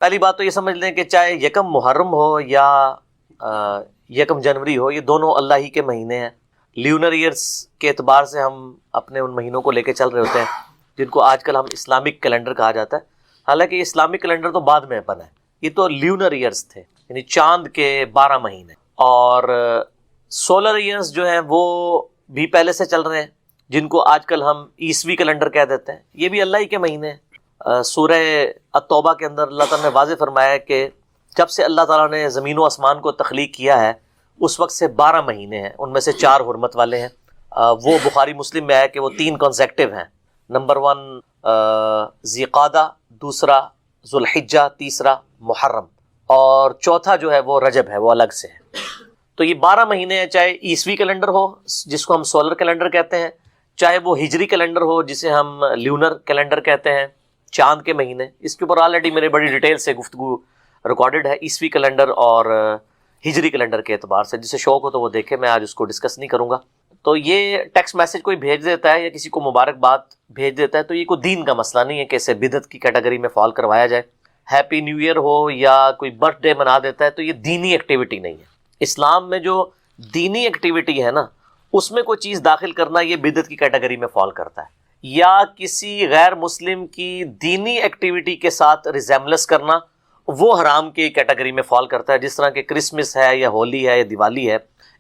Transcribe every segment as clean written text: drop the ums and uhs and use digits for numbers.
پہلی بات تو یہ سمجھ لیں کہ چاہے یکم محرم ہو یا یکم جنوری ہو، یہ دونوں اللہ ہی کے مہینے ہیں. لیونر ایئرس کے اعتبار سے ہم اپنے ان مہینوں کو لے کے چل رہے ہوتے ہیں جن کو آج کل ہم اسلامک کیلنڈر کہا جاتا ہے. حالانکہ یہ اسلامک کیلنڈر تو بعد میں بنا ہے، یہ تو لیونر ایئرس تھے، یعنی چاند کے 12 مہینے. اور سولر ایئرس جو ہیں وہ بھی پہلے سے چل رہے ہیں، جن کو آج کل ہم عیسوی کیلنڈر کہہ دیتے ہیں. یہ بھی اللہ ہی کے مہینے ہیں. سورہ التوبہ کے اندر اللہ تعالیٰ نے واضح فرمایا ہے کہ جب سے اللہ تعالیٰ نے زمین و آسمان کو تخلیق کیا ہے اس وقت سے 12 مہینے ہیں، ان میں سے 4 حرمت والے ہیں. وہ بخاری مسلم میں ہے کہ وہ 3 کنسیکٹیو ہیں. نمبر 1 ذی قعدہ، دوسرا ذوالحجہ، تیسرا محرم، اور چوتھا جو ہے وہ رجب ہے، وہ الگ سے ہے. تو یہ 12 مہینے ہیں، چاہے عیسوی کیلنڈر ہو جس کو ہم سولر کیلنڈر کہتے ہیں، چاہے وہ ہجری کیلنڈر ہو جسے ہم لیونر کیلنڈر کہتے ہیں، چاند کے مہینے. اس کے اوپر آلریڈی میرے بڑی ڈیٹیل سے گفتگو ریکارڈڈ ہے عیسوی کیلنڈر اور ہجری کیلنڈر کے اعتبار سے. جسے شوق ہو تو وہ دیکھے، میں آج اس کو ڈسکس نہیں کروں گا. تو یہ ٹیکسٹ میسج کوئی بھیج دیتا ہے یا کسی کو مبارکباد بھیج دیتا ہے تو یہ کوئی دین کا مسئلہ نہیں ہے کہ اسے بدعت کی کیٹیگری میں فال کروایا جائے. ہیپی نیو ایئر ہو یا کوئی برتھ ڈے منا دیتا ہے تو یہ دینی ایکٹیویٹی نہیں ہے. اسلام میں جو دینی ایکٹیویٹی ہے نا، اس میں کوئی چیز داخل کرنا یہ بدعت کی کیٹیگری میں فال کرتا ہے. یا کسی غیر مسلم کی دینی ایکٹیویٹی کے ساتھ ریزیملنس کرنا وہ حرام کی کیٹیگری میں فال کرتا ہے. جس طرح کہ کرسمس ہے یا ہولی ہے یا دیوالی ہے،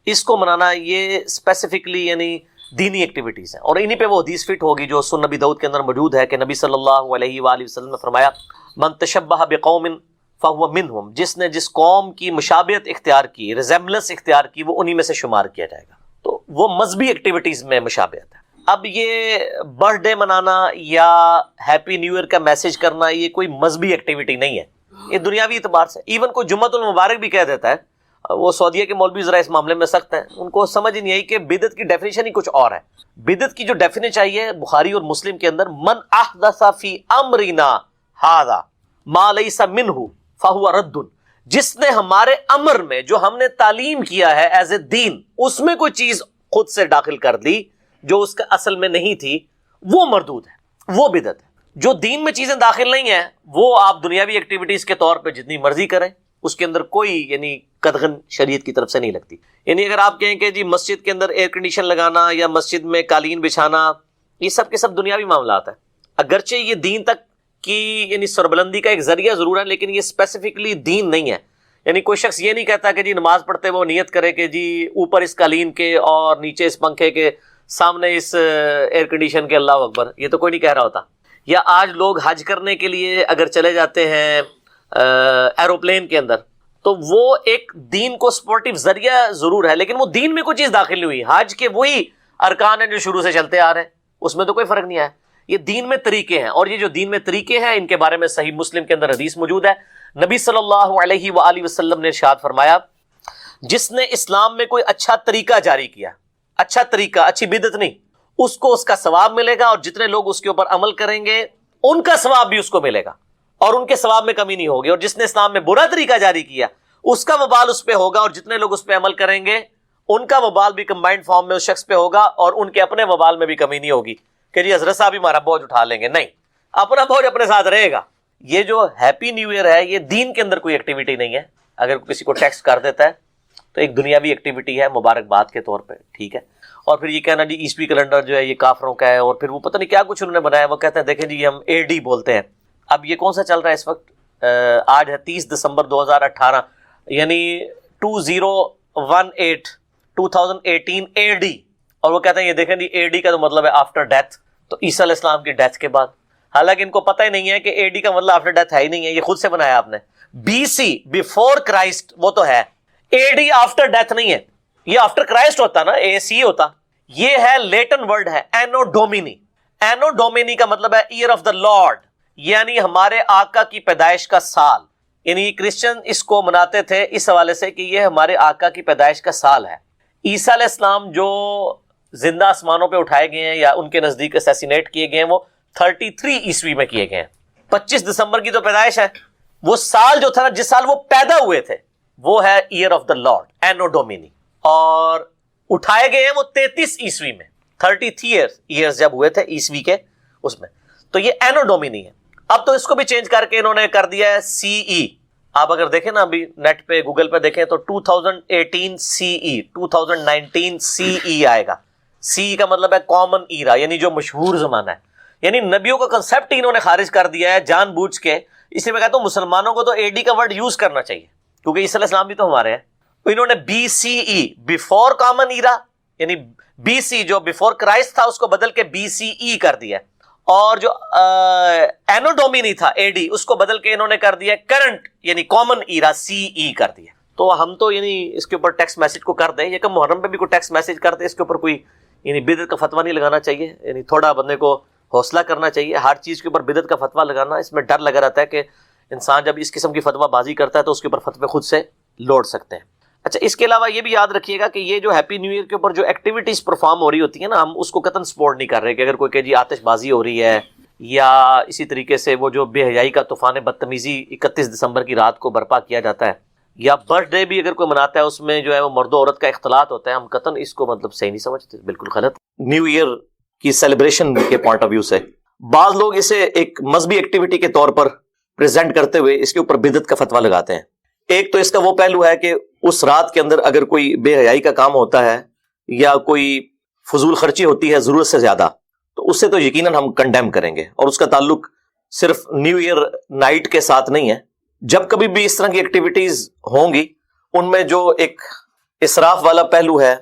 اس کو منانا یہ اسپیسیفکلی یعنی دینی ایکٹیویٹیز ہیں. اور انہی پہ وہ حدیث فٹ ہوگی جو سنن نبی داؤد کے اندر موجود ہے کہ نبی صلی اللہ علیہ وآلہ وسلم نے فرمایا من تشبہ بقوم فہو منہم، جس نے جس قوم کی مشابہت اختیار کی، ریزیمبلنس اختیار کی، وہ انہی میں سے شمار کیا جائے گا. تو وہ مذہبی ایکٹیویٹیز میں مشابہت ہے. اب یہ برتھ ڈے منانا یا ہیپی نیو ایئر کا میسج کرنا یہ کوئی مذہبی ایکٹیویٹی نہیں ہے، یہ دنیاوی اعتبار سے. ایون کوئی جمعۃ المبارک بھی کہہ دیتا ہے. وہ سعودیہ کے مولوی ذرا اس معاملے میں سخت ہیں، ان کو سمجھ ہی نہیں آئی کہ بدعت کی ڈیفینیشن ہی کچھ اور ہے. بدعت کی جو ڈیفینیشن چاہیے بخاری اور مسلم کے اندر، من احدث فی امرنا ھذا ما لیس منہ فہو رد، جس نے ہمارے امر میں جو ہم نے تعلیم کیا ہے ایز اے دین، اس میں کوئی چیز خود سے داخل کر دی جو اس کا اصل میں نہیں تھی، وہ مردود ہے، وہ بدعت ہے. جو دین میں چیزیں داخل نہیں ہیں وہ آپ دنیاوی ایکٹیویٹیز کے طور پہ جتنی مرضی کریں، اس کے اندر کوئی یعنی قدغن شریعت کی طرف سے نہیں لگتی. یعنی اگر آپ کہیں کہ جی مسجد کے اندر ایئر کنڈیشن لگانا یا مسجد میں قالین بچھانا، یہ سب کے سب دنیاوی معاملات ہیں. اگرچہ یہ دین تک کی یعنی سربلندی کا ایک ذریعہ ضرور ہے، لیکن یہ اسپیسیفکلی دین نہیں ہے. یعنی کوئی شخص یہ نہیں کہتا کہ جی نماز پڑھتے وہ نیت کرے کہ جی اوپر اس قالین کے اور نیچے اس پنکھے کے، سامنے اس ایئر کنڈیشن کے اللہ اکبر، یہ تو کوئی نہیں کہہ رہا ہوتا. یا آج لوگ حج کرنے کے لیے اگر چلے جاتے ہیں ایروپلین کے اندر، تو وہ ایک دین کو سپورٹیو ذریعہ ضرور ہے، لیکن وہ دین میں کوئی چیز داخل نہیں ہوئی. حج کے وہی ارکان ہیں جو شروع سے چلتے آ رہے ہیں، اس میں تو کوئی فرق نہیں آیا. یہ دین میں طریقے ہیں، اور یہ جو دین میں طریقے ہیں ان کے بارے میں صحیح مسلم کے اندر حدیث موجود ہے. نبی صلی اللہ علیہ وآلہ وسلم نے ارشاد فرمایا جس نے اسلام میں کوئی اچھا طریقہ جاری کیا، اچھا طریقہ، اچھی بدعت نہیں، اس کو اس کا ثواب ملے گا، اور جتنے لوگ اس کے اوپر عمل کریں گے ان کا ثواب بھی اس کو ملے گا، اور ان کے ثواب میں کمی نہیں ہوگی. اور جس نے اسلام میں برا طریقہ جاری کیا اس کا وبال اس پہ ہوگا، اور جتنے لوگ اس پہ عمل کریں گے ان کا وبال بھی کمبائنڈ فارم میں اس شخص پہ ہوگا، اور ان کے اپنے وبال میں بھی کمی نہیں ہوگی کہ جی حضرت صاحب ہمارا بوجھ اٹھا لیں گے. نہیں، اپنا بوجھ اپنے ساتھ رہے گا. یہ جو ہیپی نیو ایئر ہے یہ دین کے اندر کوئی ایکٹیویٹی نہیں ہے. اگر کسی کو ٹیکسٹ کر دیتا ہے تو ایک دنیاوی ایکٹیویٹی ہے مبارکباد کے طور پہ، ٹھیک ہے. اور پھر یہ کہنا جی عیسوی کیلنڈر جو ہے یہ کافروں کا ہے، اور پھر وہ پتہ نہیں کیا کچھ انہوں نے بنایا. وہ کہتے ہیں دیکھیں جی ہم AD بولتے ہیں. اب یہ کون سا چل رہا ہے اس وقت؟ آج ہے 30 دسمبر 2018، یعنی 2018 AD. اور وہ کہتے ہیں یہ دیکھیں جی AD کا تو مطلب ہے آفٹر ڈیتھ، تو عیسیٰ علیہ السلام کی ڈیتھ کے بعد. حالانکہ ان کو پتہ ہی نہیں ہے کہ AD کا مطلب آفٹر ڈیتھ ہے ہی نہیں ہے، یہ خود سے بنایا آپ نے. BC بیفور کرائسٹ وہ تو ہے، AD آفٹر ڈیتھ نہیں ہے. یہ آفٹر کرائسٹ ہوتا نا، AC ہوتا. یہ ہے لیٹن ورڈ ہے اینو ڈومینی. اینو ڈومینی کا مطلب ہے ایئر آف دا لارڈ، یعنی ہمارے آقا کی پیدائش کا سال. یعنی کرسچن اس کو مناتے تھے اس حوالے سے کہ یہ ہمارے آقا کی پیدائش کا سال ہے. عیسیٰ علیہ السلام جو زندہ آسمانوں پہ اٹھائے گئے ہیں یا ان کے نزدیک اسیسینیٹ کیے گئے ہیں، وہ 33 عیسوی میں کیے گئے ہیں. 25 دسمبر کی تو پیدائش ہے. وہ سال جو تھا نا جس سال وہ پیدا ہوئے تھے وہ ہے ایئر آف دا لارڈ، اینو ڈومینی. اور اٹھائے گئے ہیں وہ 33 عیسوی میں، 33 ایئرز جب ہوئے تھے عیسوی کے اس میں، تو یہ اینو ڈومینی ہے. اب تو اس کو بھی چینج کر کے انہوں نے کر دیا ہے سی ای. آپ اگر دیکھیں نا ابھی نیٹ پہ گوگل پہ دیکھیں تو 2018 سی ای 2019 سی ای آئے گا. سی کا مطلب ہے کامن ایرا، یعنی جو مشہور زمانہ ہے. یعنی نبیوں کا کنسپٹ ہی انہوں نے خارج کر دیا ہے جان بوجھ کے. اس لیے میں کہتا ہوں مسلمانوں کو تو اے ڈی کا ورڈ یوز کرنا چاہیے، کیونکہ عیسی علیہ السلام بھی تو ہمارے ہیں. انہوں نے بی سی ای بیفور کامن ایرا، یعنی بی سی جو بیفور کرائسٹ تھا اس کو بدل کے بی سی ای کر دیا، اور جو اینو ڈومینی تھا اے ڈی اس کو بدل کے انہوں نے کر دیا کرنٹ یعنی کامن ایرا سی ای کر دیا. تو ہم تو یعنی اس کے اوپر ٹیکسٹ میسج کو کر دیں، یکم محرم پہ بھی کوئی ٹیکسٹ میسج کر دیں، اس کے اوپر کوئی یعنی بدعت کا فتویٰ نہیں لگانا چاہیے. یعنی تھوڑا بندے کو حوصلہ کرنا چاہیے. ہر چیز کے اوپر بدعت کا فتویٰ لگانا، اس میں ڈر لگا رہتا ہے کہ انسان جب اس قسم کی فتویٰ بازی کرتا ہے تو اس کے اوپر فتوے خود سے لوٹ سکتے ہیں. اچھا، اس کے علاوہ یہ بھی یاد رکھیے گا کہ یہ جو ہیپی نیو ایئر کے اوپر جو ایکٹیویٹیز پرفارم ہو رہی ہوتی ہیں نا، ہم اس کو قطعاً سپورٹ نہیں کر رہے کہ اگر کوئی کہ جی آتش بازی ہو رہی ہے، یا اسی طریقے سے وہ جو بے حیائی کا طوفان بدتمیزی 31 دسمبر کی رات کو برپا کیا جاتا ہے، یا برتھ ڈے بھی اگر کوئی مناتا ہے اس میں جو ہے وہ مرد و عورت کا اختلاط ہوتا ہے، ہم قطعاً اس کو مطلب صحیح نہیں سمجھتے، بالکل غلط. نیو ایئر کی سیلیبریشن کے پوائنٹ آف ویو سے بعض لوگ اسے ایک مذہبی ایکٹیویٹی کے طور پر پریزنٹ کرتے ہوئے اس کے اوپر بدعت کا فتویٰ لگاتے ہیں. ایک تو اس کا وہ پہلو ہے کہ اس رات کے اندر اگر کوئی بے حیائی کا کام ہوتا ہے یا کوئی فضول خرچی ہوتی ہے ضرورت سے زیادہ، تو اسے تو یقیناً ہم کنڈیم کریں گے. اور اس کا تعلق صرف نیو ایئر نائٹ کے ساتھ نہیں ہے. جب کبھی بھی اس طرح کی ایکٹیویٹیز ہوں گی ان میں جو ایک اسراف والا پہلو ہے،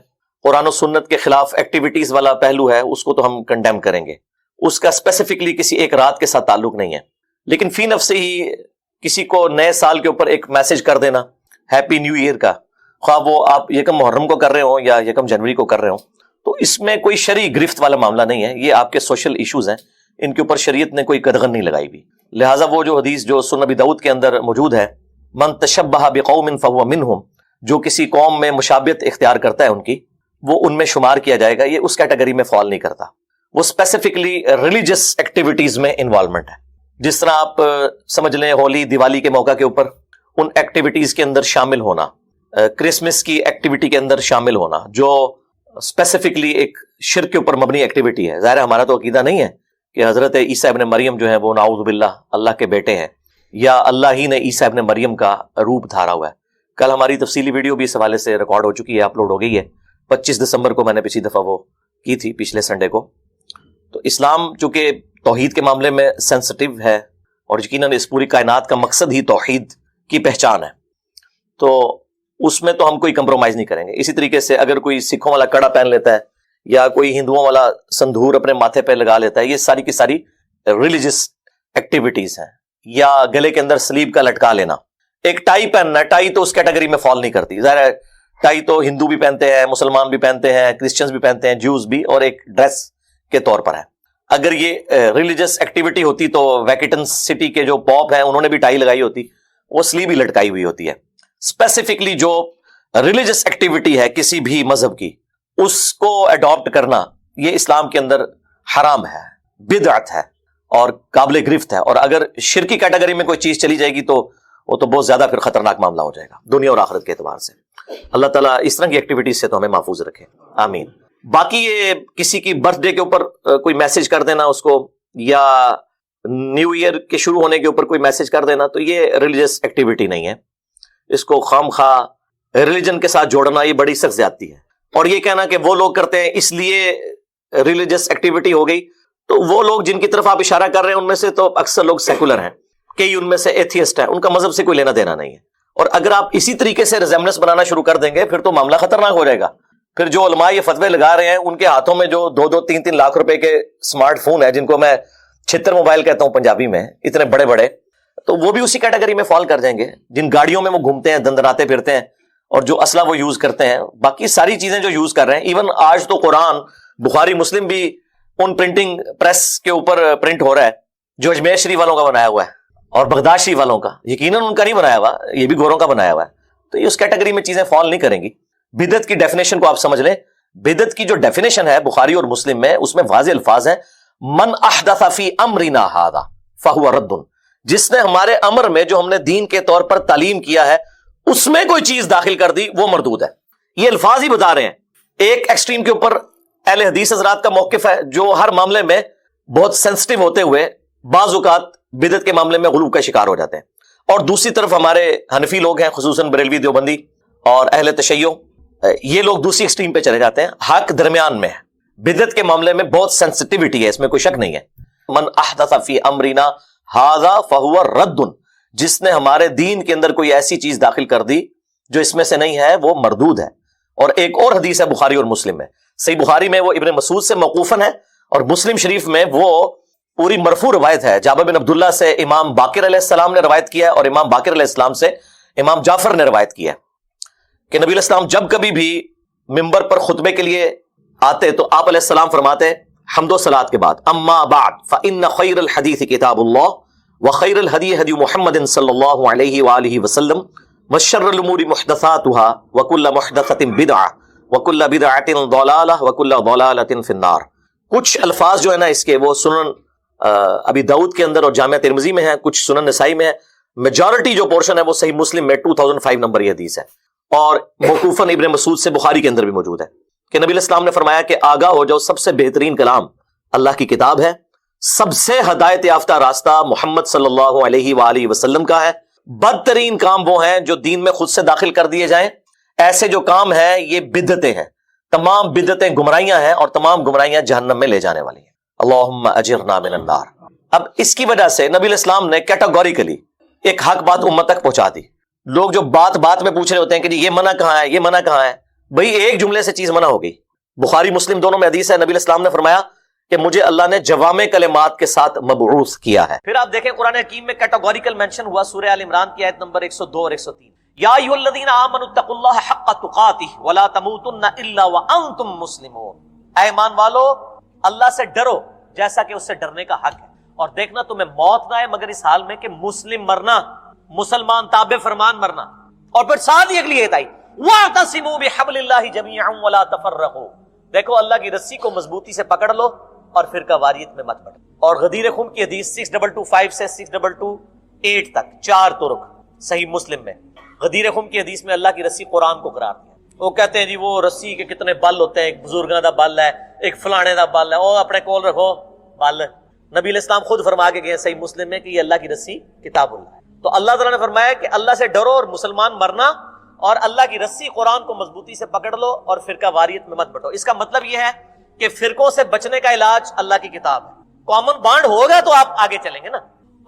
قرآن و سنت کے خلاف ایکٹیویٹیز والا پہلو ہے، اس کو تو ہم کنڈیم کریں گے. اس کا اسپیسیفکلی کسی ایک رات کے ساتھ تعلق نہیں ہے. لیکن فی نفس ہی کسی کو نئے سال کے اوپر ایک میسج کر دینا ہیپی نیو ایئر کا، خواہ وہ آپ یکم محرم کو کر رہے ہوں یا یکم جنوری کو کر رہے ہوں، تو اس میں کوئی شرعی گرفت والا معاملہ نہیں ہے. یہ آپ کے سوشل ایشوز ہیں، ان کے اوپر شریعت نے کوئی قدغن نہیں لگائی بھی. لہٰذا وہ جو حدیث جو سنن نبی داؤد کے اندر موجود ہے، من تشبہ بقوم فہو منہم، جو کسی قوم میں مشابہت اختیار کرتا ہے ان کی، وہ ان میں شمار کیا جائے گا. یہ اس کیٹیگری میں فال نہیں کرتا. وہ اسپیسیفکلی ریلیجس ایکٹیویٹیز میں انوالومنٹ ہے. جس طرح آپ سمجھ لیں ہولی دیوالی کے موقع کے اوپر ان ایکٹیویٹیز کے اندر شامل ہونا، کرسمس کی ایکٹیویٹی کے اندر شامل ہونا، جو اسپیسیفکلی ایک شرک کے اوپر مبنی ایکٹیویٹی ہے. ظاہر ہے ہمارا تو عقیدہ نہیں ہے کہ حضرت عیسیٰ ابن مریم جو ہے وہ نعوذ باللہ اللہ کے بیٹے ہیں، یا اللہ ہی نے عیسیٰ ابن مریم کا روپ دھارا ہوا ہے. کل ہماری تفصیلی ویڈیو بھی اس حوالے سے ریکارڈ ہو چکی ہے، اپلوڈ ہو گئی ہے. 25 دسمبر کو میں نے پچھلی دفعہ وہ کی تھی، پچھلے سنڈے کو. تو اسلام چونکہ توحید کے معاملے میں سینسٹیو ہے، اور یقیناً اس پوری کائنات کا مقصد ہی توحید کی پہچان ہے، تو اس میں تو ہم کوئی کمپرومائز نہیں کریں گے. اسی طریقے سے اگر کوئی سکھوں والا کڑا پہن لیتا ہے یا کوئی ہندوؤں والا سندھور اپنے ماتھے پہ لگا لیتا ہے، یہ ساری کی ساری ریلیجس ایکٹیویٹیز ہیں. یا گلے کے اندر سلیب کا لٹکا لینا. ایک ٹائی پہننا، ٹائی تو اس کیٹیگری میں فال نہیں کرتی. ظاہر ہے ٹائی تو ہندو بھی پہنتے ہیں، مسلمان بھی پہنتے ہیں، کرسچنز بھی پہنتے ہیں، جوز بھی، اور ایک ڈریس کے طور پر ہے. اگر یہ ریلیجس ایکٹیویٹی ہوتی تو ویٹیکن سٹی کے جو پاپ ہیں انہوں نے بھی ٹائی لگائی ہوتی، وہ سلیب ہی لٹکائی ہوئی ہوتی ہے. اسپیسیفکلی جو ریلیجس ایکٹیویٹی ہے کسی بھی مذہب کی، اس کو اڈاپٹ کرنا یہ اسلام کے اندر حرام ہے، بدعت ہے اور قابل گرفت ہے. اور اگر شرکی کیٹیگری میں کوئی چیز چلی جائے گی تو وہ تو بہت زیادہ پھر خطرناک معاملہ ہو جائے گا دنیا اور آخرت کے اعتبار سے. اللہ تعالیٰ اس طرح کی ایکٹیویٹیز سے تو ہمیں محفوظ رکھے، آمین. باقی یہ کسی کی برتھ ڈے کے اوپر کوئی میسج کر دینا اس کو، یا نیو ایئر کے شروع ہونے کے اوپر کوئی میسج کر دینا، تو یہ ریلیجس ایکٹیویٹی نہیں ہے. اس کو خام خواہ ریلیجن کے ساتھ جوڑنا یہ بڑی سخت زیادتی ہے. اور یہ کہنا کہ وہ لوگ کرتے ہیں اس لیے ریلیجس ایکٹیویٹی ہو گئی، تو وہ لوگ جن کی طرف آپ اشارہ کر رہے ہیں ان میں سے تو اکثر لوگ سیکولر ہیں، کئی ان میں سے ایتھیسٹ ہیں، ان کا مذہب سے کوئی لینا دینا نہیں ہے. اور اگر آپ اسی طریقے سے ریزیمبلنس بنانا شروع کر دیں گے پھر تو معاملہ خطرناک ہو جائے گا. پھر جو علماء یہ فتوے لگا رہے ہیں ان کے ہاتھوں میں جو 2-3 لاکھ روپے کے اسمارٹ فون ہے، جن کو میں 76 موبائل کہتا ہوں پنجابی میں، اتنے بڑے بڑے، تو وہ بھی اسی کیٹیگری میں فال کر جائیں گے. جن گاڑیوں میں وہ گھومتے ہیں، دندراتے پھرتے ہیں، اور جو اسلحہ وہ یوز کرتے ہیں، باقی ساری چیزیں جو یوز کر رہے ہیں، ایون آج تو قرآن، بخاری، مسلم بھی ان پرنٹنگ پریس کے اوپر پرنٹ ہو رہا ہے جو اجمیر شریف والوں کا بنایا ہوا ہے اور بغداد شریف والوں کا. یقیناً ان کا نہیں بنایا ہوا، یہ بھی گوروں کا بنایا ہوا ہے. تو یہ اس کیٹیگری میں چیزیں فال نہیں کریں گی. بدعت کی ڈیفینیشن کو آپ سمجھ لیں. بدعت کی جو ڈیفینیشن ہے بخاری اور مسلم میں، اس میں واضح الفاظ ہیں، من احدث فی امرنا ھذا فہو رد. جس نے ہمارے امر میں جو ہم نے دین کے طور پر تعلیم کیا ہے اس میں کوئی چیز داخل کر دی، وہ مردود ہے. یہ الفاظ ہی بتا رہے ہیں. ایک ایکسٹریم کے اوپر اہل حدیث حضرات کا موقف ہے جو ہر معاملے میں بہت سینسٹیو ہوتے ہوئے بعض اوقات بدعت کے معاملے میں غلو کا شکار ہو جاتے ہیں. اور دوسری طرف ہمارے حنفی لوگ ہیں، خصوصاً بریلوی دیوبندی اور اہل تشیع، یہ لوگ دوسری ایکسٹریم پہ چلے جاتے ہیں. حق درمیان میں ہے. بدعت کے معاملے میں بہت سینسٹیوٹی ہے، اس میں کوئی شک نہیں ہے. من احدث فی امرنا ھذا فہو رد، جس نے ہمارے دین کے اندر کوئی ایسی چیز داخل کر دی جو اس میں سے نہیں ہے وہ مردود ہے. اور ایک اور حدیث ہے بخاری اور مسلم میں، صحیح بخاری میں وہ ابن مسعود سے موقوفاً ہے، اور مسلم شریف میں وہ پوری مرفوع روایت ہے. جابر بن عبداللہ سے امام باقر علیہ السلام نے روایت کیا ہے، اور امام باقر علیہ السلام سے امام جعفر نے روایت کیا ہے کہ نبی علیہ السلام جب کبھی بھی منبر پر خطبے کے لیے آتے تو آپ علیہ السلام فرماتے حمد و صلات کے بعد، اما بعد فإن خیر الحدیث کتاب اللہ وخیر الہدی ہدی محمد صلی اللہ علیہ وآلہ وسلم وشر الامور محدثاتها وکل محدثۃ بدعہ وکل بدعۃ ضلالہ وکل ضلالۃ فی النار. کچھ الفاظ جو ہے نا اس کے وہ سنن ابی داؤد کے اندر اور جامعہ ترمذی میں ہے، کچھ سنن نسائی میں ہے. میجورٹی جو پورشن ہے وہ صحیح مسلم میں 2005 نمبر یہ حدیث ہے، اور موقوفاً ابن مسعود سے بخاری کے اندر بھی موجود ہے کہ نبی علیہ السلام نے فرمایا کہ آگاہ ہو جاؤ، سب سے بہترین کلام اللہ کی کتاب ہے، سب سے ہدایت یافتہ راستہ محمد صلی اللہ علیہ وآلہ وسلم کا ہے. بدترین کام وہ ہیں جو دین میں خود سے داخل کر دیے جائیں. ایسے جو کام ہیں یہ بدعتیں ہیں، تمام بدعتیں گمراہیاں ہیں، اور تمام گمراہیاں جہنم میں لے جانے والی ہیں. اللہم اجرنا من النار. اب اس کی وجہ سے نبی علیہ السلام نے کیٹاگوریکلی ایک حق بات امت تک پہنچا دی. لوگ جو بات بات میں پوچھ رہے ہوتے ہیں کہ جی یہ منع کہاں ہے، یہ منع کہاں ہے، بھئی ایک جملے سے چیز منع ہو گئی. بخاری مسلم دونوں میں حدیث ہے، نبی علیہ السلام نے فرمایا کہ مجھے اللہ نے جوامع کلمات کے ساتھ مبعوث کیا ہے. پھر آپ دیکھیں قرآن حکیم میں کیٹاگوریکل مینشن ہوا سورہ آل عمران کی آیت نمبر 102 اور 103. یا ایھا الذین آمنوا اتقوا اللہ حق تقاتہ ولا تموتن الا وانتم مسلمون. اے ایمان والو اللہ سے ڈرو جیسا کہ اس سے ڈرنے کا حق ہے، اور دیکھنا تمہیں موت نہ آئے مگر اس حال میں کہ مسلم مرنا، مسلمان تابع فرمان مرنا. اور پھر ساتھ ہی اگلی آیت آئی واعتصموا بحبل اللہ جميعا ولا تفرقوا. دیکھو اللہ کی رسی کو مضبوطی سے پکڑ لو اور فرقہ واریت میں مت بڑھو. اور غدیر خم کی حدیث 6225 سے 6228 تک 4 طرق صحیح مسلم میں. غدیر خم کی حدیث میں اللہ کی رسی قرآن کو قرار دیا. وہ کہتے ہیں جی وہ رسی کے کتنے بل ہوتے ہیں، ایک بزرگاں دا بل ہے، ایک فلانے دا بل ہے، وہ اپنے کول رکھو بل. نبی علیہ السلام خود فرما کے گئے صحیح مسلم میں کہ یہ اللہ کی رسی کتاب اللہ ہے. تو اللہ تعالیٰ نے فرمایا کہ اللہ سے ڈرو اور مسلمان مرنا، اور اللہ کی رسی قرآن کو مضبوطی سے پکڑ لو اور فرقہ واریت میں مت بٹو. اس کا مطلب یہ ہے کہ فرقوں سے بچنے کا علاج اللہ کی کتاب ہے. کامن بانڈ ہوگا تو آپ آگے چلیں گے نا.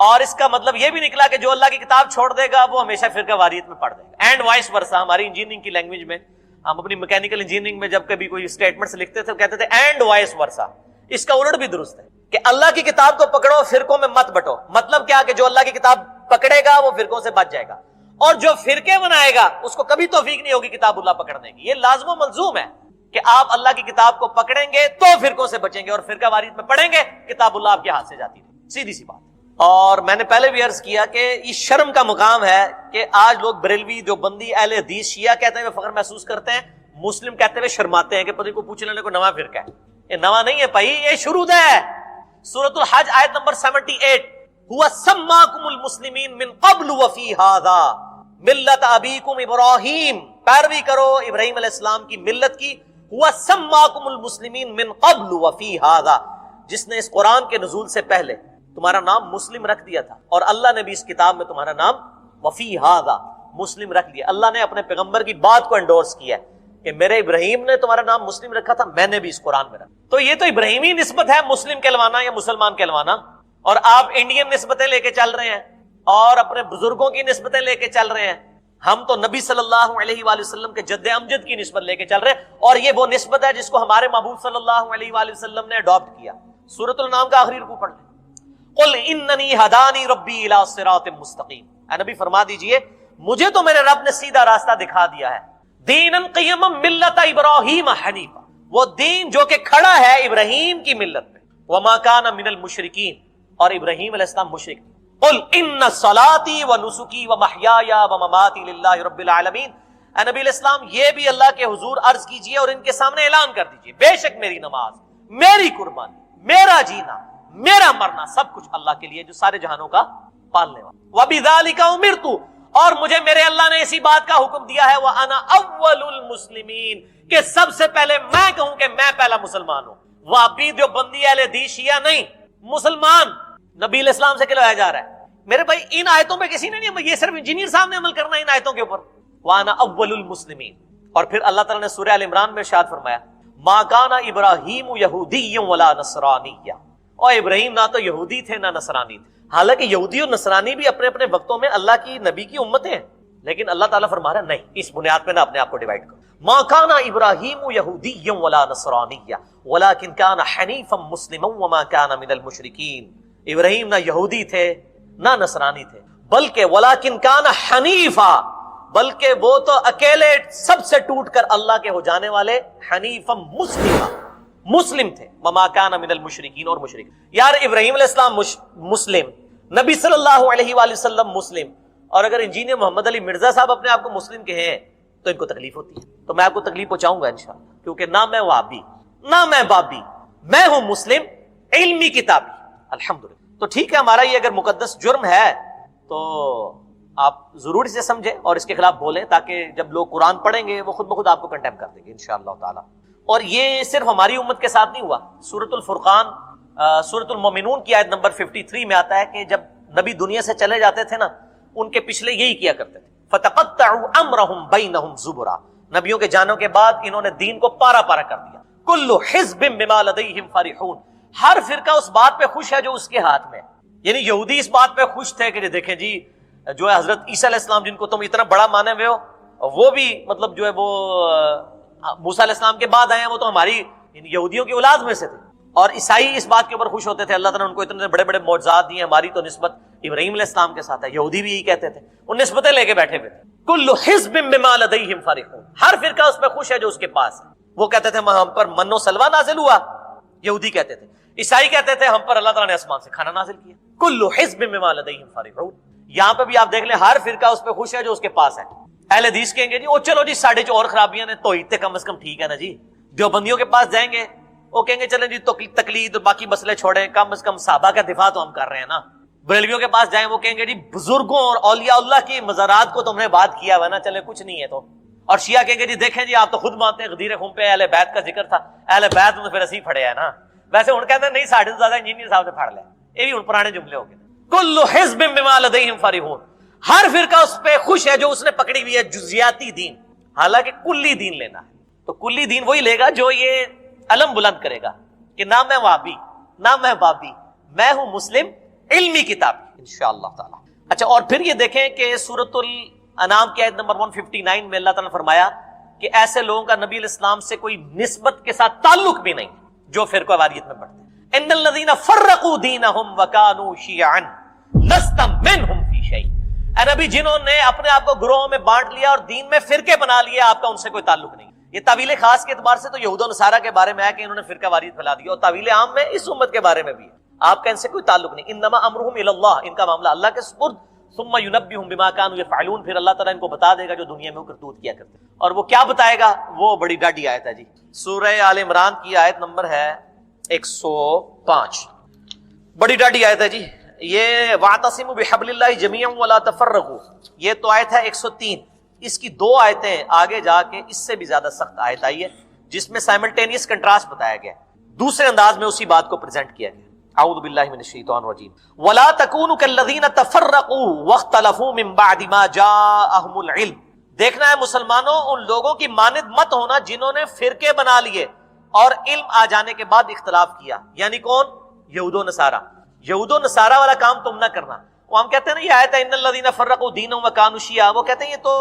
اور اس کا مطلب یہ بھی نکلا کہ جو اللہ کی کتاب چھوڑ دے گا وہ ہمیشہ فرقہ واریت میں پڑ دے گا. And vice versa. ہماری انجینئرنگ کی لینگویج میں ہم اپنی میکینیکل انجینئرنگ میں جب کبھی کوئی اسٹیٹمنٹس لکھتے تھے کہتے تھے اینڈ وائس ورسا. اس کا الٹ بھی درست ہے کہ اللہ کی کتاب کو پکڑو، فرقوں میں مت بٹو. مطلب کیا کہ جو اللہ کی کتاب پکڑے گا وہ فرقوں سے بچ جائے گا، اور جو فرقے بنائے گا اس کو کبھی توفیق نہیں ہوگی کتاب اللہ پکڑنے کی. یہ لازم و ملزوم ہے کہ آپ اللہ کی کتاب کو پکڑیں گے تو فرقوں سے بچیں گے، اور فرقہ واریت میں پڑھیں گے کتاب اللہ آپ کے ہاتھ سے جاتی ہے. سیدھی سی بات. اور میں نے پہلے بھی عرض کیا کہ یہ شرم کا مقام ہے کہ آج لوگ بریلوی دیوبندی اہل حدیث شیعہ کہتے ہوئے فخر محسوس کرتے ہیں، مسلم کہتے ہوئے شرماتے ہیں کہ پتہ کو پوچھنے والے کو نواں فرقہ ہے. یہ نواں نہیں ہے بھائی، یہ شروع ہے. سورۃ الحج آیت نمبر 78 هو سماکم المسلمین من قبل وفی ھذا ملت ابیکم ابراہیم. پیروی کرو ابراہیم علیہ السلام کی ملت کی. هو سماکم المسلمین من قبل وفی ھذا، جس نے اس قرآن کے نزول سے پہلے تمہارا نام مسلم رکھ دیا تھا، اور اللہ نے بھی اس کتاب میں تمہارا نام وفی ھذا مسلم رکھ دیا. اللہ نے اپنے پیغمبر کی بات کو انڈورس کیا ہے کہ میرے ابراہیم نے تمہارا نام مسلم رکھا تھا، میں نے بھی اس قرآن میں رکھا. تو یہ تو ابراہیمی نسبت ہے مسلم کہلوانا یا مسلمان کہلوانا، اور آپ انڈین نسبتیں لے کے چل رہے ہیں اور اپنے بزرگوں کی نسبتیں لے کے چل رہے ہیں. ہم تو نبی صلی اللہ علیہ وآلہ وسلم کے جد امجد کی نسبت لے کے چل رہے ہیں، اور یہ وہ نسبت ہے جس کو ہمارے محبوب صلی اللہ علیہ وآلہ وسلم نے اڈاپٹ کیا. سورۃ الانعام کا آخری رکوع پڑھ لیں. قل اننی ہدانی ربی الی صراط مستقیم. اے نبی فرما دیجئے مجھے تو میرے رب نے سیدھا راستہ دکھا دیا ہے. دینا قیما ملت ابراہیم حنیفا، وہ دین جو کہ کھڑا ہے ابراہیم کی ملت پہ. وما کان من المشرکین، اور ابراہیم علیہ السلام مشرک. قل ان صلاتی و نسکی و محیای و مماتی للہ رب العالمین. اے نبی علیہ السلام یہ بھی اللہ کے حضور عرض کیجئے اور ان کے سامنے اعلان کر دیجئے بے شک میری نماز، میری قربانی، میرا جینا، میرا مرنا سب کچھ اللہ کے لیے جو سارے جہانوں کا پالنے والا. وبذالک امرت، اور مجھے میرے اللہ نے اسی بات کا حکم دیا ہے وَأَنَا أَوَّلُ الْمُسْلِمِينَ، کہ سب سے پہلے میں کہوں کہ میں پہلا مسلمان ہوں. وہابی دیوبندی اہل حدیث شیعہ نہیں، مسلمان نبی علیہ السلام سے کھلوایا جا رہا ہے. میرے بھائی ان آیتوں پہ کسی نے نہیں، یہ صرف انجینئر صاحب نے عمل کرنا ہے ان آیتوں کے اوپر. وانا اول المسلمین. اور پھر اللہ تعالیٰ نے سورہ ال عمران میں ارشاد فرمایا ما کان ابراہیم یہودی ولا نصرانی. اور ابراہیم نہ تو یہودی تھے نہ نصرانی تھے. حالانکہ یہودی اور نصرانی بھی اپنے اپنے وقتوں میں اللہ کی نبی کی امتیں ہیں، لیکن اللہ تعالیٰ فرما رہا ہے نہیں، اس بنیاد پہ نہ اپنے آپ کو ڈیوائڈ کرو. ما کان ابراہیم یہودی ولا نصرانی ولکن کان حنیفا مسلما وما کان من المشرکین. ابراہیم نہ یہودی تھے نہ نصرانی تھے، بلکہ ولکن کان حنیفا، بلکہ وہ تو اکیلے سب سے ٹوٹ کر اللہ کے ہو جانے والے حنیفا مسلم تھے. وما کان من المشرکین، اور مشرک. یار ابراہیم علیہ السلام مسلم، نبی صلی اللہ علیہ وآلہ وسلم مسلم، اور اگر انجینئر محمد علی مرزا صاحب اپنے آپ کو مسلم کہیں تو ان کو تکلیف ہوتی ہے. تو میں آپ کو تکلیف پہنچاؤں گا انشاءاللہ، کیونکہ نہ میں وہابی نہ میں بابی، میں ہوں مسلم علمی کتابی الحمدللہ. تو ٹھیک ہے، ہمارا یہ اگر مقدس جرم ہے تو آپ ضرور اسے سمجھیں اور اس کے خلاف بولیں، تاکہ جب لوگ قرآن پڑھیں گے وہ خود بخود آپ کو کنڈیم کر دیں گے انشاءاللہ تعالی. اور یہ صرف ہماری امت کے ساتھ نہیں ہوا. سورۃ الفرقان سورۃ المومنون کی آیت نمبر 53 میں آتا ہے کہ جب نبی دنیا سے چلے جاتے تھے نا، ان کے پچھلے یہی کیا کرتے تھے فَتَقَطَّعُوا أَمْرَهُمْ بَيْنَهُمْ زُبُرًا. نبیوں کے جانوں کے بعد انہوں نے دین کو پارا پارا کر دیا. كُلُّ حِزْبٍ بِمَا لَدَيْهِمْ فَرِحُونَ. ہر فرقہ اس بات پہ خوش ہے جو اس کے ہاتھ میں. یعنی یہودی اس بات پہ خوش تھے کہ دیکھیں جی جو ہے حضرت عیسیٰ علیہ السلام جن کو تم اتنا بڑا مانے ہوئے ہو، وہ بھی مطلب جو ہے وہ موسیٰ علیہ السلام کے بعد آئے ہیں، وہ تو ہماری یہودیوں کی اولاد میں سے تھے. اور عیسائی اس بات کے اوپر خوش ہوتے تھے اللہ تعالیٰ نے ان کو اتنے بڑے بڑے معجزات دیے، ہماری تو نسبت ابراہیم علیہ السلام کے ساتھ ہے. یہودی بھی یہی کہتے تھے، وہ نسبتیں لے کے بیٹھے ہوئے تھے. کل حزب بما لدیہم فرحون. ہر فرقہ اس پہ خوش ہے جو اس کے پاس ہے. وہ کہتے تھے ہم پر من و سلوہ نازل ہوا، یہودی کہتے تھے. عیسائی کہتے تھے ہم پر اللہ تعالیٰ نے آسمان سے کھانا نازل کیا. کل حزب بما لدیہم فرحون. یہاں پہ بھی آپ دیکھ لیں ہر فرقہ اس پہ خوش ہے جو اس کے پاس ہے. اہل حدیث کہیں گے جی او چلو جی ساڑھے جو اور خرابیاں نے توحید کم از کم ٹھیک ہے نا جی. دیوبندیوں کے پاس جائیں گے وہ کہیں گے چلیں جی تقلید اور باقی مسئلے چھوڑیں، کم از کم صحابہ کا دفاع تو ہم کر رہے ہیں نا. بریلویوں کے پاس جائیں وہ کہیں گے جی بزرگوں اور اولیاء اللہ کی مزارات کو تم نے بات کیا ہوا نا، چلے کچھ نہیں ہے تو. اور شیعہ کہیں گے جی دیکھیں جی آپ تو خود مانتے ہیں غدیر خون پہ اہل بیت کا ذکر تھا، اہل بیت میں پھر اسی پھڑے ہیں نا. ویسے ان کہتے ہیں نہیں ساڑھے سے زیادہ انجینئر صاحب نے پھاڑ لیا. یہ بھی ان پرانے جملے ہو گئے. کل حزب بما لدیہم فرحون. ہر فرقہ اس پہ خوش ہے جو اس نے پکڑی ہوئی ہے جزیاتی دین، حالانکہ کلی دین لینا ہے. تو کلی دین وہی لے گا جو یہ علم بلند کرے گا کہ نہ میں وہابی نہ میں بابی، میں ہوں مسلم علمی کتاب انشاءاللہ تعالی. اچھا، اور پھر یہ دیکھیں کہ سورۃ الانعام کی آیت نمبر 159 میں اللہ تعالیٰ نے فرمایا کہ ایسے لوگوں کا نبی علیہ السلام سے کوئی نسبت کے ساتھ تعلق بھی نہیں جو فرقہ واریت میں پڑھتے ہیں. ان الذین فرقوا دینہم وکانوا شیعا لست منہم فی شیء. اے نبی جنہوں نے اپنے آپ کو گروہوں میں بانٹ لیا اور دین میں فرقے بنا لیے، آپ کا ان سے کوئی تعلق نہیں. یہ تعویل خاص کے اعتبار سے تو یہود و نصارہ کے بارے میں ہے کہ انہوں نے فرقہ واریت پھیلا دی، اور تعویل عام میں اس امت کے بارے میں بھی ہے. آپ کا ان سے کوئی تعلق نہیں. انما امرہم الی اللہ. ان کا معاملہ اللہ کے سپرد. ثم ینبئہم بما کانوا یفعلون. پھر اللہ تعالیٰ ان کو بتا دے گا جو دنیا میں وہ کرتوت کیا کرتے. اور وہ کیا بتائے گا؟ وہ بڑی ڈاڈی آیت ہے جی. سورہ آل عمران کی آیت نمبر ہے 105. بڑی ڈاڈی آیت ہے جی. یہ واعتصموا بحبل اللہ جميعا ولا تفرقوا، یہ تو آیت ہے 103. اس کی 2 آیتیں آگے جا کے اس سے بھی زیادہ سخت آیت آئی ہے جس میں سائملٹینیس کنٹراسٹ بتایا گیا، دوسرے انداز میں اسی بات کو پریزنٹ کیا گیا. اعوذ باللہ من الشیطان الرجیم. ولا تکونوا كالذین تفرقوا واختلفوا من بعد ما جاءهم العلم. دیکھنا ہے مسلمانوں ان لوگوں کی مانند مت ہونا جنہوں نے فرقے بنا لیے اور علم آ جانے کے بعد اختلاف کیا. یعنی کون؟ یہود و نصارہ. یہود و نصارہ والا کام تم نہ کرنا. وہ ہم کہتے ہیں نا یہ آیت ہے ان الذین فرقوا دینہم وکانوا شیعا، وہ کہتے ہیں یہ تو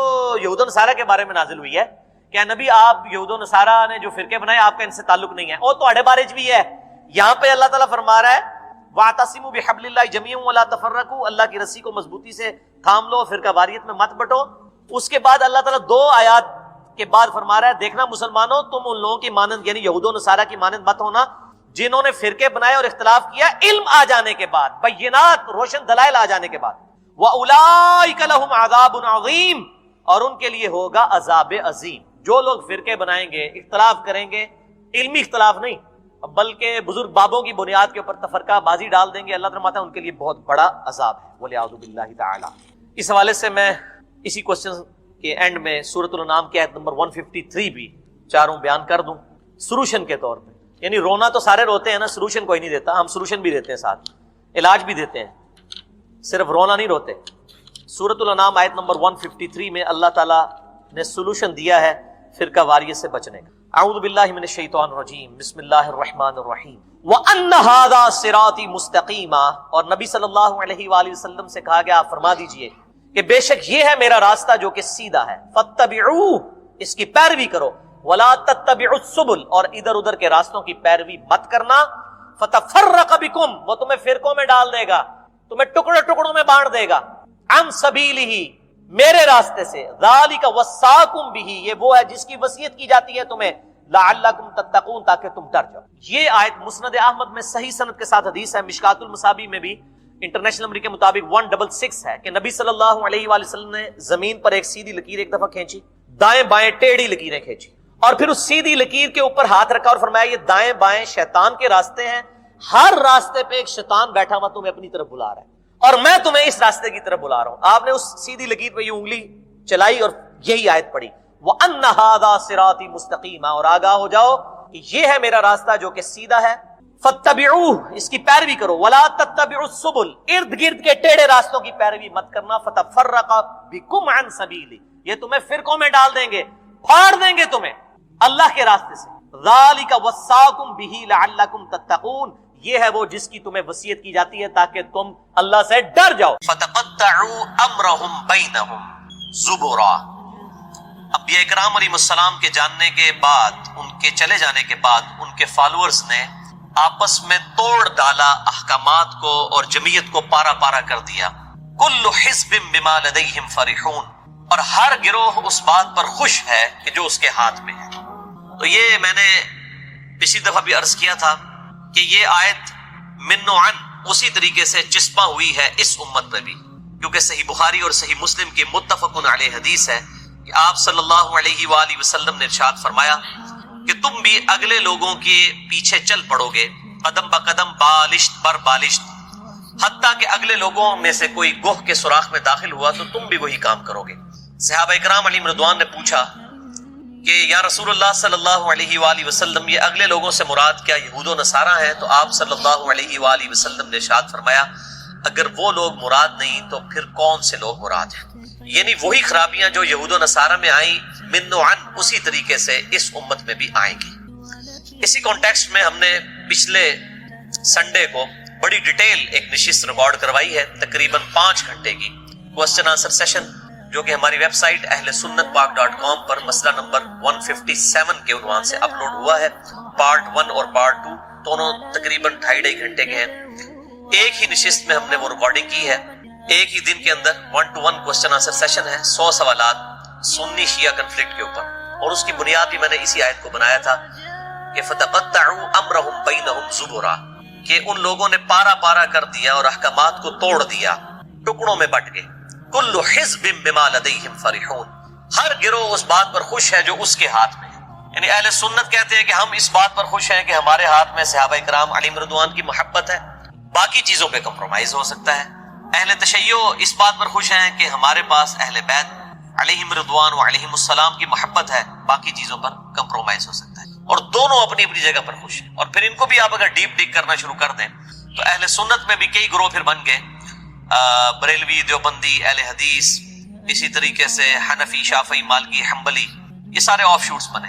یہود و نصارہ کے بارے میں نازل ہوئی ہے کہ نبی آپ یہود و نصارہ نے جو فرقے بنائے آپ کا ان سے تعلق نہیں ہے. وہ تو اڑے بارے بھی ہے. یہاں پہ اللہ تعالیٰ فرما رہا ہے واعتصموا بحبل اللہ جميعا ولا تفرقوا. اللہ کی رسی کو مضبوطی سے تھام لو، فرقہ واریت میں مت بٹو. اس کے بعد اللہ تعالیٰ 2 آیات کے بعد فرما رہا ہے دیکھنا مسلمانوں تم ان لوگوں کی مانند یعنی یہود و نصارہ کی مانند مت ہونا جنہوں نے فرقے بنائے اور اختلاف کیا علم آ جانے کے بعد، بینات روشن دلائل آ جانے کے بعد. وَأُولَئِكَ لَهُمْ عَذَابٌ عَظِيمٌ. اور ان کے لیے ہوگا عذاب عظیم. جو لوگ فرقے بنائیں گے، اختلاف کریں گے، علمی اختلاف نہیں بلکہ بزرگ بابوں کی بنیاد کے اوپر تفرقہ بازی ڈال دیں گے، اللہ تعالیٰ فرماتا ہے ان کے لیے بہت بڑا عذاب ہے. وَلِعَوْذُ بِاللَّهِ تَعَالَى. اس حوالے سے میں اسی کوشچن کے اینڈ میں سورۃ الانعام کی آیت نمبر 153 بھی چاروں بیان کر دوں سلوشن کے طور پہ. یعنی رونا تو سارے روتے ہیں نا، سلوشن کوئی نہیں دیتا. ہم سلوشن بھی دیتے ہیں ساتھ علاج بھی دیتے ہیں, صرف رونا نہیں روتے. سورۃ الانعام آیت نمبر 153 میں اللہ تعالیٰ نے سولوشن دیا ہے فرقہ واریت سے بچنے کا. اعوذ باللہ من الشیطان الرجیم, بسم اللہ الرحمن الرحیم. وَأَنَّ هَذَا صِرَاطِي مُسْتَقِيمًا, اور نبی صلی اللہ علیہ وآلہ وسلم سے کہا گیا آپ فرما دیجئے کہ بے شک یہ ہے میرا راستہ جو کہ سیدھا ہے. فَاتَّبِعُوهُ, اس کی پیروی کرو. وَلَا تَتَّبِعُوا السُّبُلَ, اور ادھر ادھر کے راستوں کی پیروی مت کرنا. فَتَفَرَّقَ بِكُمْ, وہ تمہیں فرقوں میں ڈال دے گا, تمہیں ٹکڑوں ٹکڑوں میں بانٹ دے گا. عن سبیلہ, میرے راستے سے. ذالک وصاکم بہ, یہ وہ ہے جس کی وصیت کی جاتی ہے تمہیں. لعلکم تتقون, تاکہ تم ڈر جاؤ. یہ آیت مسند احمد میں صحیح سند کے ساتھ حدیث ہے. مشکات المصابیح میں بھی انٹرنیشنل نمبر کے مطابق 166 ہے کہ نبی صلی اللہ علیہ وآلہ وسلم نے زمین پر ایک سیدھی لکیر ایک دفعہ کھینچی, دائیں بائیں ٹیڑھی لکیریں کھینچی, اور پھر اس سیدھی لکیر کے اوپر ہاتھ رکھا اور فرمایا یہ دائیں بائیں شیطان کے راستے ہیں, ہر راستے پہ ایک شیطان بیٹھا ہوا تمہیں اپنی طرف بلا رہا ہے, اور میں تمہیں اس راستے کی طرف بلا رہا ہوں. آپ نے اس سیدھی لکیر پہ یہ انگلی چلائی اور یہی آیت پڑھی, وَأَنَّ هَذَا صِرَاطِي مُسْتَقِيمًا, اور آگاہ ہو جاؤ کہ یہ ہے میرا راستہ جو کہ سیدھا ہے. فَاتَّبِعُوهُ, اس کی پیروی کرو. وَلَا تَتَّبِعُوا السُّبُلَ, ارد گرد کے ٹیڑھے راستوں کی پیروی مت کرنا. فَتَفَرَّقَ بِكُمْ عَنْ سَبِيلِهِ, یہ تمہیں فرقوں میں ڈال دیں گے, پھاڑ دیں گے تمہیں اللہ کے راستے سے. ذَلِكَ وَصَّاكُمْ بِهِ لَعَلَّكُمْ تَتَّقُونَ, یہ ہے وہ جس کی تمہیں وصیت کی جاتی ہے تاکہ تم اللہ سے ڈر جاؤ. فَتَقَطَّعُوا أَمْرَهُمْ بَيْنَهُمْ زُبُرًا, انبیاء کرام علیہ السلام کے جاننے کے بعد, ان کے چلے جانے کے بعد, ان کے فالوورز نے آپس میں توڑ ڈالا احکامات کو اور جمعیت کو پارا پارا کر دیا. کل حزب بما لدیہم فرحون, اور ہر گروہ اس بات پر خوش ہے کہ جو اس کے ہاتھ میں ہے. تو یہ میں نے پچھلی دفعہ بھی عرض کیا تھا کہ یہ آیت من و عن اسی طریقے سے چسپاں ہوئی ہے اس امت میں بھی, کیونکہ صحیح بخاری اور صحیح مسلم کی متفق علیہ حدیث ہے کہ آپ صلی اللہ علیہ وآلہ وسلم نے ارشاد فرمایا کہ تم بھی اگلے لوگوں کے پیچھے چل پڑو گے, قدم بقدم بالشت بر بالشت, حتیٰ کہ اگلے لوگوں میں سے کوئی گوہ کے سوراخ میں داخل ہوا تو تم بھی وہی کام کرو گے. صحابہ کرام علیہم رضوان نے پوچھا کہ یا رسول اللہ صلی اللہ علیہ وآلہ وسلم, یہ اگلے لوگوں سے مراد کیا یہود و نصارہ ہیں؟ تو آپ صلی اللہ علیہ وآلہ وسلم نے ارشاد فرمایا اگر وہ لوگ مراد نہیں تو پھر کون سے لوگ مراد ہیں؟ یعنی وہی خرابیاں جو یہود و نصارہ میں آئیں من و عن اسی طریقے سے اس امت میں بھی آئیں گی. اسی کانٹیکسٹ میں ہم نے پچھلے سنڈے کو بڑی ڈیٹیل ایک نشست ریکارڈ کروائی ہے, تقریباً 5 گھنٹے کی کوسچن آنسر سیشن, جو کہ ہماری ویب سائٹ اہل سنت پاک .com پر مسئلہ نمبر 157 کے عنوان سے اپلوڈ ہوا ہے. پارٹ 1 اور پارٹ 2 دونوں تقریباً 2.5 گھنٹے کے ہیں. ایک ہی نشست میں ہم نے وہ ریکارڈنگ کی ہے, ایک ہی دن کے اندر 1-to-1 کوسچن آنسر سیشن ہے, 100 سوالات سنی شیعہ کنفلکٹ کے اوپر, اور اس کی بنیاد بھی میں نے اسی آیت کو بنایا تھا کہ فَتَقَطَّعُوا أَمْرَهُمْ بَيْنَهُمْ زُبُرًا, کہ ان لوگوں نے پارا پارا کر دیا اور احکامات کو توڑ دیا, ٹکڑوں میں بٹ گئے. كُلُّ حِزْبٍ بِمَا لَدَيْهِمْ فَرِحُونَ, ہر گروہ اس بات پر خوش ہے جو اس کے ہاتھ میں ہے. یعنی اہل سنت کہتے ہیں کہ ہم اس بات پر خوش ہیں کہ ہمارے ہاتھ میں صحابہ کرام علیہم رضوان کی محبت ہے, باقی چیزوں پہ کمپرومائز ہو سکتا ہے. اہل تشیع اس بات پر خوش ہیں کہ ہمارے پاس اہل بیت علیہم رضوان و علیہم السلام کی محبت ہے, باقی چیزوں پر کمپرومائز ہو سکتا ہے. اور دونوں اپنی اپنی جگہ پر خوش ہیں. اور پھر ان کو بھی آپ اگر ڈیپ ڈگ کرنا شروع کر دیں تو اہل سنت میں بھی کئی گروہ پھر بن گئے, بریلوی, دیوبندی, اہل حدیث, اسی طریقے سے حنفی, شافعی, مالکی, حنبلی, یہ سارے آف شوٹس بنے.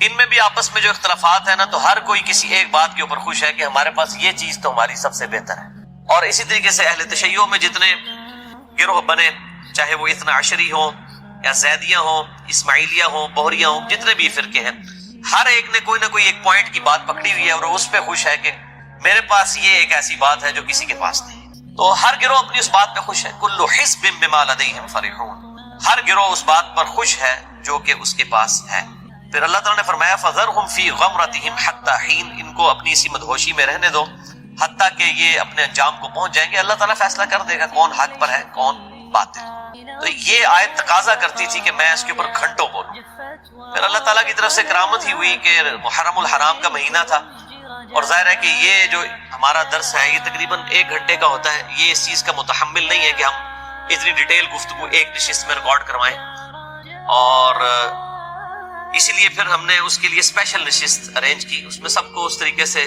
ان میں بھی آپس میں جو اختلافات ہیں نا, تو ہر کوئی کسی ایک بات کے اوپر خوش ہے کہ ہمارے پاس یہ چیز تو ہماری سب سے بہتر ہے. اور اسی طریقے سے اہل تشیع میں جتنے گروہ بنے, چاہے وہ اثنا عشری ہوں یا زیدیہ ہوں, اسماعیلیہ ہوں, بہریہ ہوں, جتنے بھی فرقے ہیں, ہر ایک نے کوئی نہ کوئی ایک پوائنٹ کی بات پکڑی ہوئی ہے اور اس پہ خوش ہے کہ میرے پاس یہ ایک ایسی بات ہے جو کسی کے پاس نہیں. تو ہر گروہ اپنی اس بات پہ خوش ہے. کل حزب بما لدیہم فرحون, ہر گروہ اس بات پر خوش ہے جو کہ اس کے پاس ہے. پھر اللہ تعالیٰ نے فرمایا فذرہم فی غمرتہم حتی حین, ان کو اپنی اسی مدہوشی میں رہنے دو حتیٰ کہ یہ اپنے انجام کو پہنچ جائیں گے. اللہ تعالیٰ فیصلہ کر دے گا کون حق پر ہے کون باطل. تو یہ آیت تقاضا کرتی تھی کہ میں اس کے اوپر گھنٹوں بولوں. پھر اللہ تعالیٰ کی طرف سے کرامت ہی ہوئی کہ محرم الحرام کا مہینہ تھا, اور ظاہر ہے کہ یہ جو ہمارا درس ہے یہ تقریباً 1 گھنٹے کا ہوتا ہے. یہ اس چیز کا متحمل نہیں ہے کہ ہم اتنی ڈیٹیل گفتگو ایک نشست میں ریکارڈ کروائیں, اور اسی لیے پھر ہم نے اس کے لیے اسپیشل نشست ارینج کی. اس میں سب کو اس طریقے سے,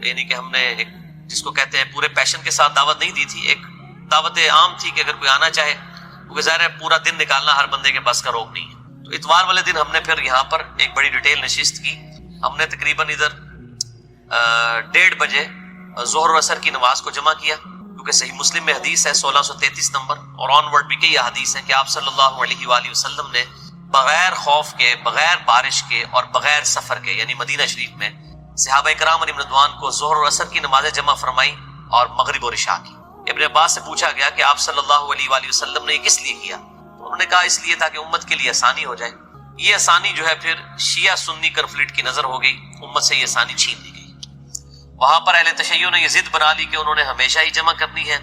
یعنی کہ ہم نے ایک جس کو کہتے ہیں پورے پیشن کے ساتھ دعوت نہیں دی تھی، ایک دعوت عام تھی کہ اگر کوئی آنا چاہے، کیونکہ ظاہر ہے پورا دن نکالنا ہر بندے کے بس کا روک نہیں ہے۔ تو اتوار والے دن ہم نے پھر یہاں پر ایک بڑی ڈیٹیل نشست کی۔ ہم نے تقریباً ادھر 1:30 بجے ظہر و عصر کی نماز کو جمع کیا، کیونکہ صحیح مسلم میں حدیث ہے 1633 نمبر، اور آن ورڈ بھی کئی حدیث ہیں کہ آپ صلی اللہ علیہ وآلہ وسلم نے بغیر خوف کے، بغیر بارش کے اور بغیر سفر کے، یعنی مدینہ شریف میں صحابہ کرام علیہم رضوان کو ظہر اور عصر کی نمازیں جمع فرمائی اور مغرب اور عشاء کی۔ ابن عباس سے پوچھا گیا کہ آپ صلی اللہ علیہ وآلہ وسلم نے یہ کس لیے کیا؟ تو انہوں نے کہا اس لیے تھا کہ امت کے لیے آسانی ہو جائے۔ یہ آسانی جو ہے پھر شیعہ سنی کنفلکٹ کی نظر ہو گئی، امت سے یہ آسانی چھین لی گئی۔ وہاں پر اہل تشیع نے یہ ضد بنا لی کہ انہوں نے ہمیشہ ہی جمع کرنی ہے،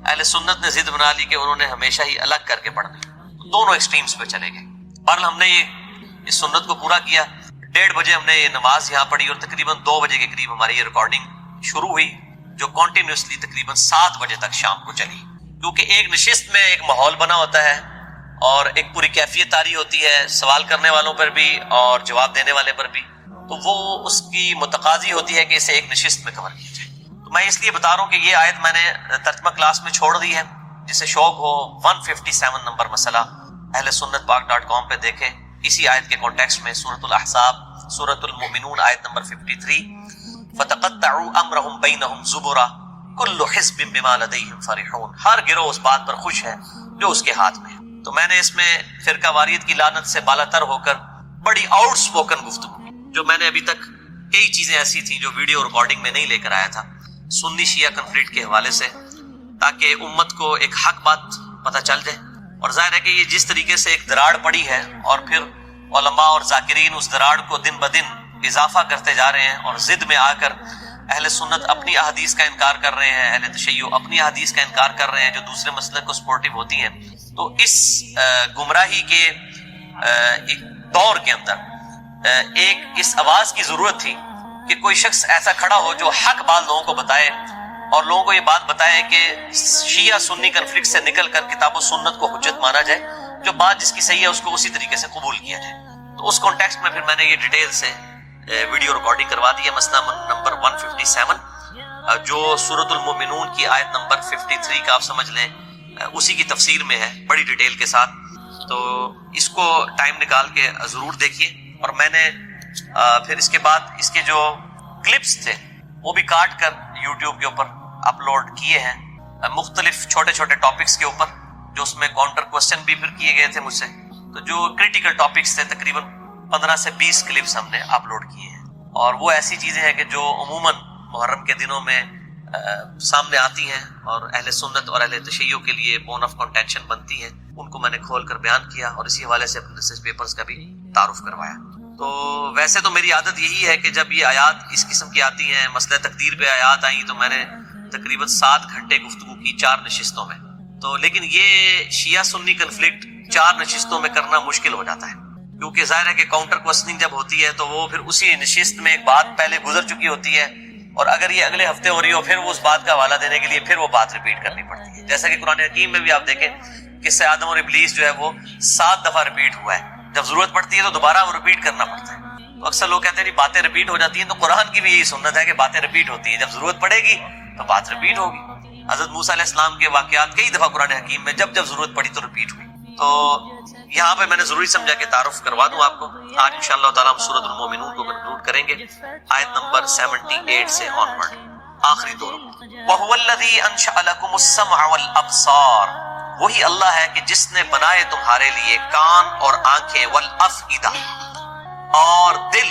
اہل سنت نے ضد بنا لی کہ انہوں نے ہمیشہ ہی الگ کر کے پڑھنی ہے۔ دونوں ایکسٹریمز پہ چلے گئے۔ بہرحال ہم نے یہ اس سنت کو پورا کیا۔ 1:30 بجے ہم نے یہ نماز یہاں پڑھی اور تقریباً 2 بجے کے قریب ہماری یہ ریکارڈنگ شروع ہوئی، جو کنٹینیوسلی تقریباً 7 بجے تک شام کو چلی، کیونکہ ایک نشست میں ایک ماحول بنا ہوتا ہے اور ایک پوری کیفیت طاری ہوتی ہے، سوال کرنے والوں پر بھی اور جواب دینے والے پر بھی، تو وہ اس کی متقاضی ہوتی ہے کہ اسے ایک نشست میں کور کیا جائے۔ تو میں اس لیے بتا رہا ہوں کہ یہ آیت میں نے ترجمہ کلاس میں چھوڑ دی ہے، جسے شوق ہو 157 نمبر مسئلہ اہل سنت پاک.com پہ دیکھیں، اسی آیت کے کانٹیکسٹ میں سورۃ الاحزاب، سورۃ المؤمنون آیت نمبر 53، فَتَقَطَّعُوا أَمْرَهُمْ بَيْنَهُمْ زُبُرًا كُلُّ حِزْبٍ بِمَا لَدَيْهِمْ فَرِحُونَ۔ ہر گروہ اس بات پر خوش ہے جو اس کے ہاتھ میں ہے۔ تو میں نے اس میں فرقہ واریت کی لعنت سے بالا تر ہو کر بڑی آؤٹ سپوکن گفتگو کی، جو میں نے ابھی تک کئی چیزیں ایسی تھیں جو ویڈیو ریکارڈنگ میں نہیں لے کر آیا تھا، سنی شیعہ کنفلکٹ کے حوالے سے، تاکہ امت کو ایک حق بات پتہ چل جائے۔ اور ظاہر ہے کہ یہ جس طریقے سے ایک دراڑ پڑی ہے اور پھر علماء اور ذاکرین اس دراڑ کو دن بدن اضافہ کرتے جا رہے ہیں، اور ضد میں آ کر اہل سنت اپنی احادیث کا انکار کر رہے ہیں، اہل تشیع اپنی احادیث کا انکار کر رہے ہیں جو دوسرے مسلک کو سپورٹیو ہوتی ہیں، تو اس گمراہی کے ایک دور کے اندر ایک اس آواز کی ضرورت تھی کہ کوئی شخص ایسا کھڑا ہو جو حق بات لوگوں کو بتائے اور لوگوں کو یہ بات بتائے کہ شیعہ سنی کنفلکٹ سے نکل کر کتاب و سنت کو حجت مانا جائے، جو بات جس کی صحیح ہے اس کو اسی طریقے سے قبول کیا جائے۔ تو اس کانٹیکسٹ میں پھر میں نے یہ ڈیٹیل سے ویڈیو ریکارڈنگ کروا دی ہے، مسئلہ نمبر 157 جو سورۃ المؤمنون کی آیت نمبر 53 کا آپ سمجھ لیں اسی کی تفسیر میں ہے، بڑی ڈیٹیل کے ساتھ۔ تو اس کو ٹائم نکال کے ضرور دیکھیے۔ اور میں نے پھر اس کے بعد اس کے جو کلپس تھے وہ بھی کاٹ کر یوٹیوب کے اوپر اپلوڈ کیے ہیں، مختلف چھوٹے چھوٹے ٹاپکس کے اوپر، جو اس میں کاؤنٹر کوسچن بھی پھر کیے گئے تھے مجھ سے، تو جو کریٹیکل ٹاپکس تھے تقریباً 15 سے 20 کلپس ہم نے اپلوڈ کیے ہیں۔ اور وہ ایسی چیزیں ہیں کہ جو عموماً محرم کے دنوں میں سامنے آتی ہیں اور اہل سنت اور اہل تشیع کے لیے بون آف کنٹینشن بنتی ہیں، ان کو میں نے کھول کر بیان کیا اور اسی حوالے سے اپنے ریسرچ پیپرز کا بھی تعارف کروایا۔ تو ویسے تو میری عادت یہی ہے کہ جب یہ آیات اس قسم کی آتی ہیں، مسئلہ تقدیر پہ آیات آئیں تو میں نے تقریباً 7 گھنٹے گفتگو کی 4 نشستوں میں، تو لیکن یہ شیعہ سنی کنفلکٹ 4 نشستوں میں کرنا مشکل ہو جاتا ہے، کیونکہ ظاہر ہے کہ کاؤنٹر کوسچننگ جب ہوتی ہے تو وہ پھر اسی نشست میں ایک بات پہلے گزر چکی ہوتی ہے، اور اگر یہ اگلے ہفتے ہو رہی ہو پھر وہ اس بات کا حوالہ دینے کے لیے پھر وہ بات ریپیٹ کرنی پڑتی ہے۔ جیسا کہ قرآن حکیم میں بھی آپ دیکھیں کہ آدم اور ابلیس جو ہے وہ 7 دفعہ ریپیٹ ہوا ہے، جب ضرورت پڑتی ہے تو دوبارہ وہ ریپیٹ کرنا پڑتا ہے۔ تو اکثر لوگ کہتے ہیں باتیں ریپیٹ ہو جاتی ہیں، تو قرآن کی بھی یہی سنت ہے کہ باتیں ریپیٹ ہوتی ہیں، جب ضرورت پڑے گی تو بات ریپیٹ ہوگی۔ حضرت موسیٰ علیہ السلام کے واقعات کئی دفعہ قرآن حکیم میں جب ضرورت پڑی تو ریپیٹ ہوئی۔ تو یہاں پہ میں نے ضروری سمجھا کہ تعارف کروا دوں آپ کو۔ آج انشاءاللہ تعالیٰ ہم سورۃ المؤمنون کو کنکلوڈ کریں گے، آیت نمبر 78 سے آن ورڈ، آخری 2 رکوع۔ وَهُوَ الَّذِي أَنشَأَ لَكُمُ السَّمْعَ وَالْأَبْصَارَ، وہی اللہ ہے کہ جس نے بنائے تمہارے لیے کان اور آنکھیں، والافئدہ اور دل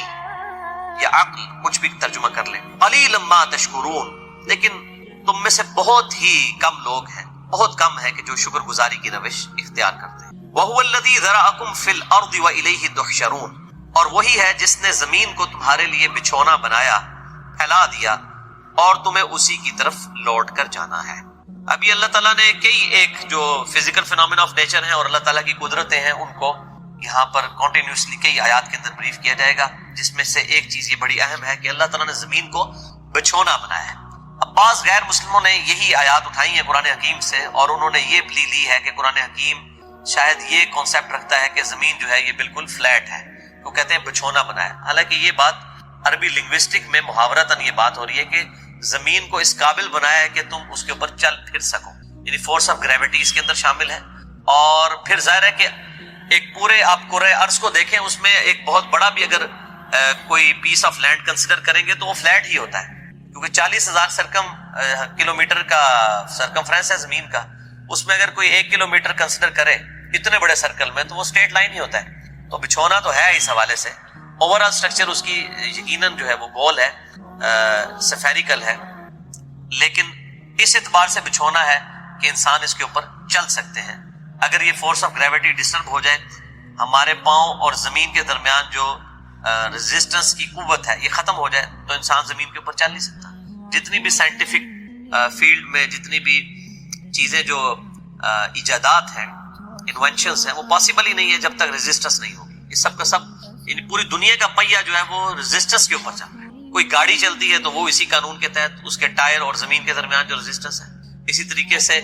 یا عقل، کچھ بھی ترجمہ کر لیں۔ قلیلا ما تشکرون، لیکن تم میں سے بہت ہی کم لوگ ہیں، بہت کم ہے کہ جو شکر گزاری کی روش اختیار کرتے ہیں۔ وَهُوَ الَّذِي ذَرَأَكُمْ فِي الْأَرْضِ وَإِلَيْهِ تُحْشَرُونَ، اور وہی ہے جس نے زمین کو تمہارے لیے بچھونا بنایا، پھیلا دیا، اور تمہیں اسی کی طرف لوٹ کر جانا ہے۔ ابھی اللہ تعالیٰ نے کئی ایک جو فزیکل فینومینا آف نیچر ہیں اور اللہ تعالیٰ کی قدرتیں ہیں ان کو یہاں پر کنٹینیوسلی کئی آیات کے اندر بریف کیا جائے گا، جس میں سے ایک چیز یہ بڑی اہم ہے کہ اللہ تعالیٰ نے زمین کو بچھونا بنایا ہے۔ اب بعض غیر مسلموں نے یہی آیات اٹھائی ہیں قرآن حکیم سے، اور انہوں نے یہ پلی لی ہے کہ قرآن حکیم شاید یہ کانسیپٹ رکھتا ہے کہ زمین جو ہے یہ بالکل فلیٹ ہے، وہ کہتے ہیں بچھونا بنایا۔ حالانکہ یہ بات عربی لنگوسٹک میں محاورتاً یہ بات ہو رہی ہے کہ زمین کو اس قابل بنایا ہے کہ تم اس کے اوپر چل پھر سکو، یعنی فورس آف گریوٹی اس کے اندر شامل ہے. اور پھر ظاہر ہے کہ ایک پورے آپ کرۂ ارض کو دیکھیں، اس میں ایک بہت بڑا بھی اگر کوئی پیس آف لینڈ کنسیڈر کریں گے تو وہ فلیٹ ہی ہوتا ہے، کیونکہ 40,000 کلومیٹر کا سرکمفرنس ہے زمین کا. اس میں اگر کوئی 1 کلومیٹر کنسیڈر کرے اتنے بڑے سرکل میں تو وہ اسٹریٹ لائن ہی ہوتا ہے. تو بچھونا تو ہے اس حوالے سے. اوور آل اسٹرکچر اس کی یقیناً جو ہے وہ گول ہے، سفیریکل ہے، لیکن اس اعتبار سے بچھونا ہے کہ انسان اس کے اوپر چل سکتے ہیں. اگر یہ فورس آف گریوٹی ڈسٹرب ہو جائے، ہمارے پاؤں اور زمین کے درمیان جو ریزسٹنس کی قوت ہے یہ ختم ہو جائے تو انسان زمین کے اوپر چل نہیں سکتا. جتنی بھی سائنٹیفک فیلڈ میں جتنی بھی چیزیں جو ایجادات ہیں، انوینشنز ہیں، وہ پاسبل ہی نہیں ہے جب تک ریزسٹنس نہیں ہوگی. یہ سب کا سب یعنی پوری دنیا کا پہیہ جو ہے وہ ریزسٹنس کے اوپر چل رہا ہے. کوئی گاڑی چلتی ہے تو وہ اسی قانون کے تحت اس کے ٹائر اور زمین کے درمیان جو ریزسٹنس ہے، اسی طریقے سے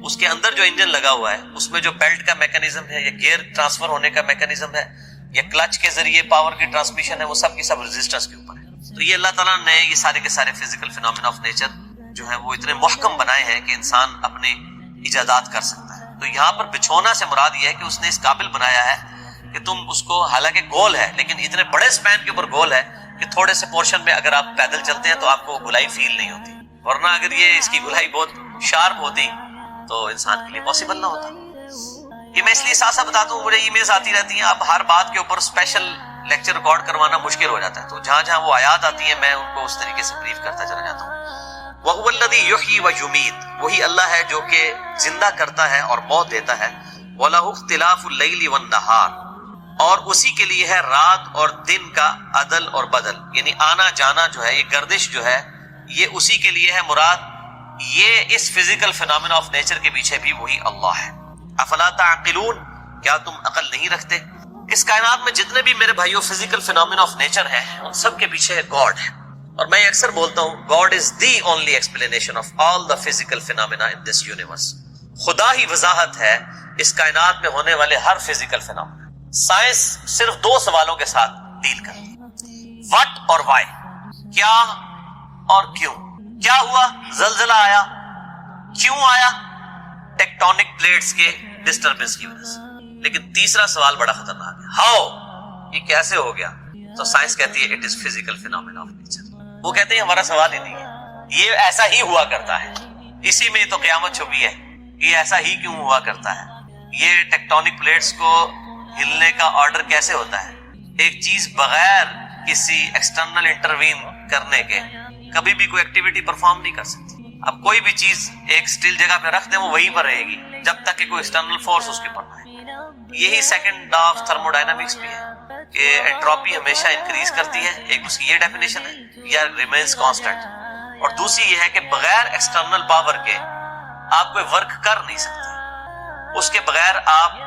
اس کے اندر جو انجن لگا ہوا ہے اس میں جو بیلٹ کا میکانزم ہے یا گیئر ٹرانسفر ہونے کا میکانزم ہے یا کلچ کے ذریعے پاور کی ٹرانسمیشن ہے، وہ سب کی سب ریزسٹنس کے اوپر ہے. تو یہ اللہ تعالیٰ نے یہ سارے کے سارے فزیکل فینومینا آف نیچر جو ہے وہ اتنے محکم بنائے ہیں کہ انسان اپنے ایجادات کر سکتا ہے. تو یہاں پر بچھونا سے مراد یہ ہے کہ اس نے اس قابل بنایا ہے کہ تم اس کو، حالانکہ گول ہے لیکن اتنے بڑے سپین کے اوپر گول ہے کہ تھوڑے سے پورشن میں اگر آپ پیدل چلتے ہیں تو آپ کو گلائی فیل نہیں ہوتی، ورنہ اگر یہ اس کی گلائی بہت شارپ ہوتی تو انسان کے لیے پاسبل نہ ہوتا. یہ میں اس لیے ساتھ ساتھ بتاتا ہوں، مجھے ای میلز آتی رہتی ہیں، اب ہر بات کے اوپر اسپیشل لیکچر ریکارڈ کروانا مشکل ہو جاتا ہے، تو جہاں جہاں وہ آیات آتی ہیں میں ان کو اس طریقے سے بریف کرتا چلا جاتا ہوں. وَهُوَ الَّذِي يُحْيِي وَيُمِيتُ، وہی اللہ ہے جو کہ زندہ کرتا ہے اور موت دیتا ہے. وَلَهُ اخْتِلَافُ اللَّيْلِ وَالنَّهَارِ، اور اسی کے لیے ہے رات اور دن کا عدل اور بدل، یعنی آنا جانا جو ہے، یہ گردش جو ہے یہ اسی کے لیے ہے مراد. یہ اس فزیکل فینومینا آف نیچر کے پیچھے بھی وہی اللہ ہے. افلا تعقلون، کیا تم عقل نہیں رکھتے؟ اس کائنات میں جتنے بھی میرے بھائیوں فزیکل فینومینا آف نیچر ہے ان سب کے پیچھے گاڈ ہے. اور میں اکثر بولتا ہوں God is the only explanation of all the physical phenomena in this universe. خدا ہی وضاحت ہے اس کائنات میں ہونے والے ہر فزیکل فینومینا. سائنس صرف 2 سوالوں کے ساتھ ڈیل کرتی ہے، وٹ اور وائی، کیا اور کیوں. کیا ہوا؟ زلزلہ آیا. کیوں آیا؟ ٹیکٹونک پلیٹس کے ڈسٹربنس کی وجہ سے. لیکن تیسرا سوال بڑا خطرناک ہے، ہاؤ، یہ کیسے ہو گیا؟ تو سائنس کہتی ہے it is physical phenomena of nature. وہ کہتے ہیں ہمارا سوال ہی نہیں ہے، یہ ایسا ہی ہوا کرتا ہے، اسی میں تو قیامت چھپی ہے. یہ ایسا ہی کیوں ہوا کرتا ہے؟ یہ ٹیکٹونک پلیٹس کو ہلنے کا آرڈر کیسے ہوتا ہے؟ ایک چیز بغیر کسی ایکسٹرنل انٹروین کرنے کے کبھی بھی کوئی ایکٹیویٹی پرفارم نہیں کر سکتی. اب کوئی بھی چیز ایک سٹل جگہ پہ رکھ دیں وہ وہیں پر رہے گی جب تک کہ کوئی ایکسٹرنل فورس اس کے اوپر نہ آئے. یہی second law of thermo dynamics بھی ہے کہ انٹروپی ہمیشہ انکریز کرتی ہے. ایک اس کی یہ ڈیفینیشن ہے، یا ریمینز کانسٹنٹ. اور دوسری یہ ہے کہ بغیر ایکسٹرنل پاور کے آپ کوئی ورک کر نہیں سکتے، اس کے بغیر آپ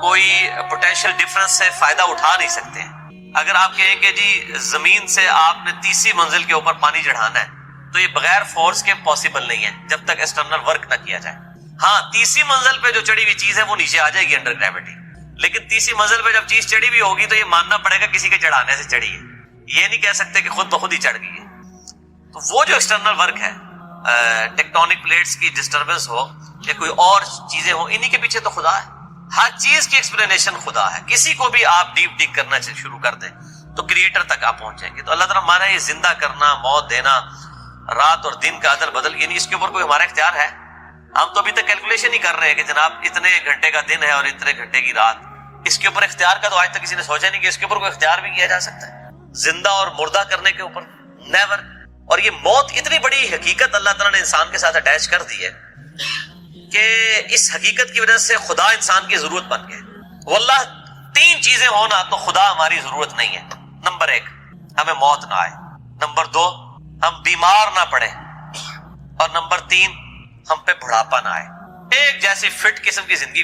کوئی پوٹینشیل ڈفرنس سے فائدہ اٹھا نہیں سکتے. اگر آپ کہیں کہ جی زمین سے آپ نے 30ویں منزل کے اوپر پانی چڑھانا ہے تو یہ بغیر فورس کے پاسبل نہیں ہے جب تک ایکسٹرنل ورک نہ کیا جائے. ہاں 30ویں منزل پہ جو چڑھی ہوئی چیز ہے وہ نیچے آ جائے گی انڈر گریوٹی، لیکن 30ویں منزل پہ جب چیز چڑھی ہوئی ہوگی تو یہ ماننا پڑے گا کسی کے چڑھانے سے چڑھی ہے، یہ نہیں کہہ سکتے کہ خود بخود ہی چڑھ گئی ہے. تو وہ جو ایکسٹرنل ورک ہے، ٹیکٹونک پلیٹس کی ڈسٹربنس ہو یا کوئی اور چیزیں ہو، انہی کے پیچھے تو خدا ہے. ہر چیز کی ایکسپلینیشن خدا ہے. کسی کو بھی آپ ڈیپ ڈگ کرنا شروع کر دیں تو کریٹر تک آپ پہنچ جائیں گے. تو اللہ تعالیٰ ہمارا یہ زندہ کرنا، موت دینا، رات اور دن کا عدل بدل، یعنی اس کے اوپر کوئی ہمارا اختیار ہے؟ ہم تو ابھی تک کیلکولیشن ہی کر رہے ہیں کہ جناب اتنے گھنٹے کا دن ہے اور اتنے گھنٹے کی رات. اس کے اوپر اختیار کا تو آج تک کسی نے سوچا نہیں کہ اس کے اوپر کوئی اختیار بھی کیا جا سکتا ہے زندہ اور مردہ کرنے کے اوپر. نیور. اور یہ موت اتنی بڑی حقیقت اللہ تعالیٰ نے انسان کے ساتھ اٹیچ کر دی ہے کہ اس حقیقت کی وجہ سے خدا انسان کی ضرورت بن گئے. واللہ 3 چیزیں ہونا تو خدا ہماری ضرورت نہیں ہے. نمبر 1 ہمیں موت نہ آئے، نمبر 2 ہم بیمار نہ پڑے، اور نمبر 3 ہم پہ بڑھاپا نہ آئے. ایک جیسی فٹ قسم کی زندگی